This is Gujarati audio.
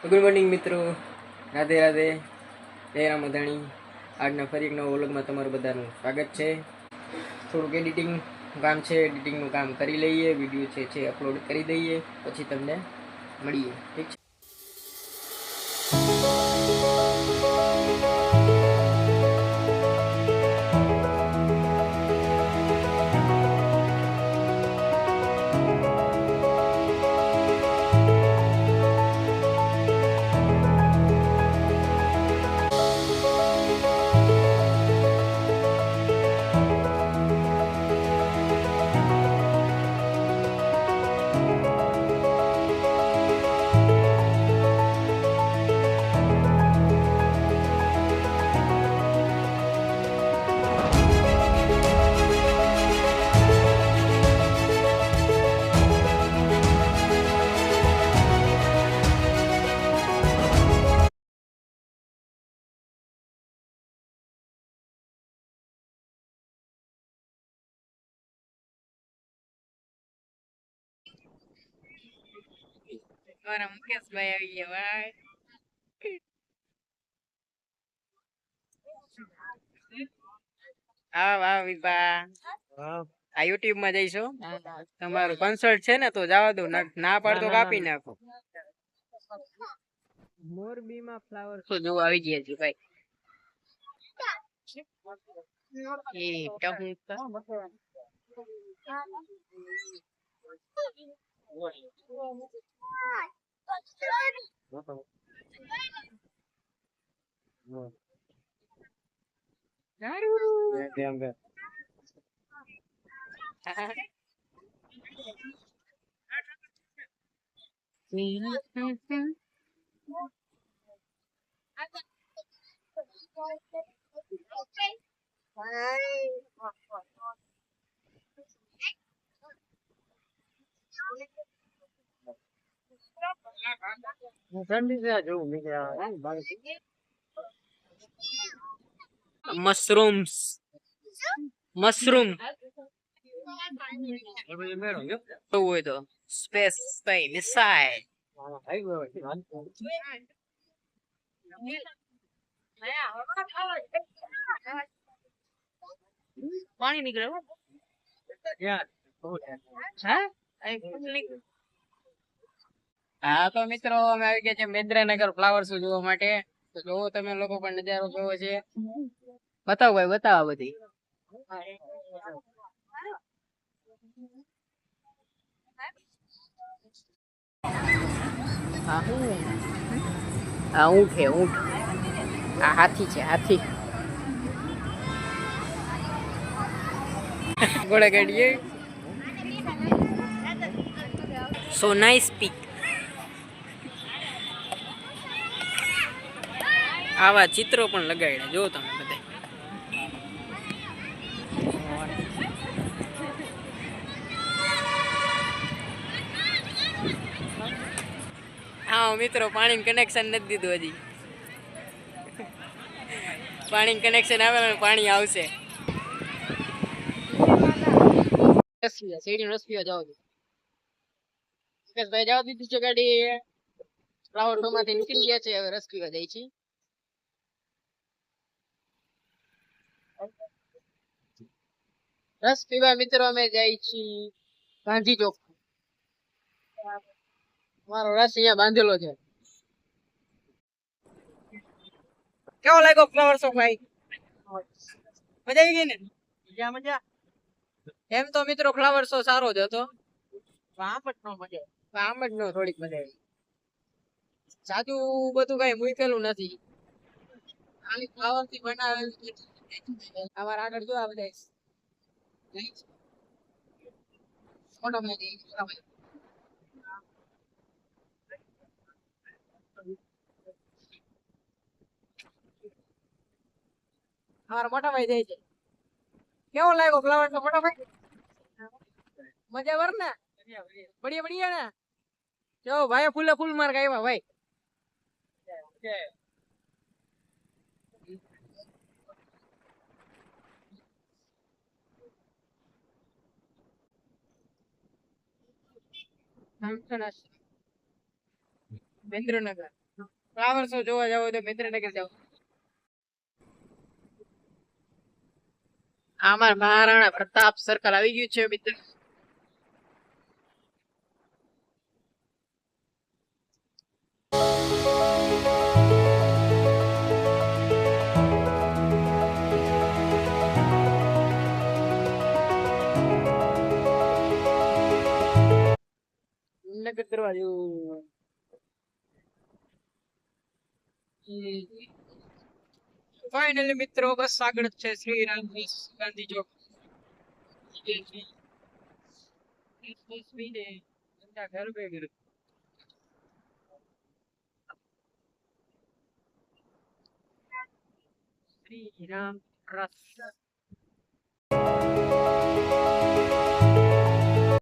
ગુડ મોર્નિંગ મિત્રો, રાધે રાધે, જય રામ અદાણી. આજના ફરી એક નવા વ્લોગમાં તમારું બધાનું સ્વાગત છે. થોડુંક એડિટિંગનું કામ છે, એડિટિંગનું કામ કરી લઈએ, વિડીયો છે અપલોડ કરી દઈએ, પછી તમને મળીએ. ઠીક છે. મારા મુકેશભાઈ આવી ગયા ભાઈ. હા વાહ વિભા, આ યુટ્યુબ માં જઈશું. તમારું કન્સર્ટ છે ને તો જવા દો, ના પાડતો કાપી નાખો. મોરબી માં ફ્લાવર શો જોવા આવી ગયા છે ભાઈ. એ મશરૂમ્સ મશરૂમ હોય તો સ્પેસ ભાઈ વિસાય પાણી નીકળે. હા તો મિત્રો અમે આવી ગયા છે મેંદ્રનગર ફ્લાવર શો જોવા માટે. તો જોવો તમે લોકો પણ નજારો જોવો છે. બતાવો ભાઈ, બતાવો બધી. આ ઊંટ છે, ઊંટ. આ હાથી છે, હાથી. ઘોડા ગાડીએ. સો નાઇસ પીક. આવા ચિત્રો પણ લગાડ્યા જો તમે બધા. હા મિત્રો, પાણી કનેક્શન નથી દીધું હજી. પાણી કનેક્શન આવે ને પાણી આવશે. સીડી રસ પીવા જાવ છો ભાઈ? જવા દીધી છે ગાડી. ફ્લાવર શો માંથી નીકળી ગયા છે, હવે રસ પીવા જાય છે. રસ પીવા મિત્રો અમે જાય છીએ ગાંધી ચોક. મારો રસ અહીંયા બાંધેલો છે. કેવો લાગ્યો ફ્લાવર શો ભાઈ? મજા આવી ગઈ ને? મજા મજા. એમ તો મિત્રો ફ્લાવર શો સારો જ હતો. આમ જ નો મજા, આમ જ નો થોડીક મજા આવી. સાચું બધું કઈ મૂકેલું નથી, ખાલી ફ્લાવર થી બનાવેલું. અમારા આગળ જો આ બધા ફોટો અમારા મોટા ભાઈ જાય છે. કેવો લાગ્યો ફ્લાવર તો મોટા ભાઈ? મજા વાર ને? બઢિયા બઢિયા ને? જો ભાઈ ફૂલે ફૂલ માર્ક આવ્યા ભાઈ. મેંદ્રનગર ફ્લાવર શો જોવા જાવ તો મિત્રનગર જાવ. અમાર મહારાણા પ્રતાપ સર્કલ આવી ગયું છે મિત્ર. નગર દરવાજો. ફાઇનલી મિત્રો બસ આગળ જ છે શ્રી રામ ગાંધી ચોક. ઘર બે ઘર શ્રી રામ રસ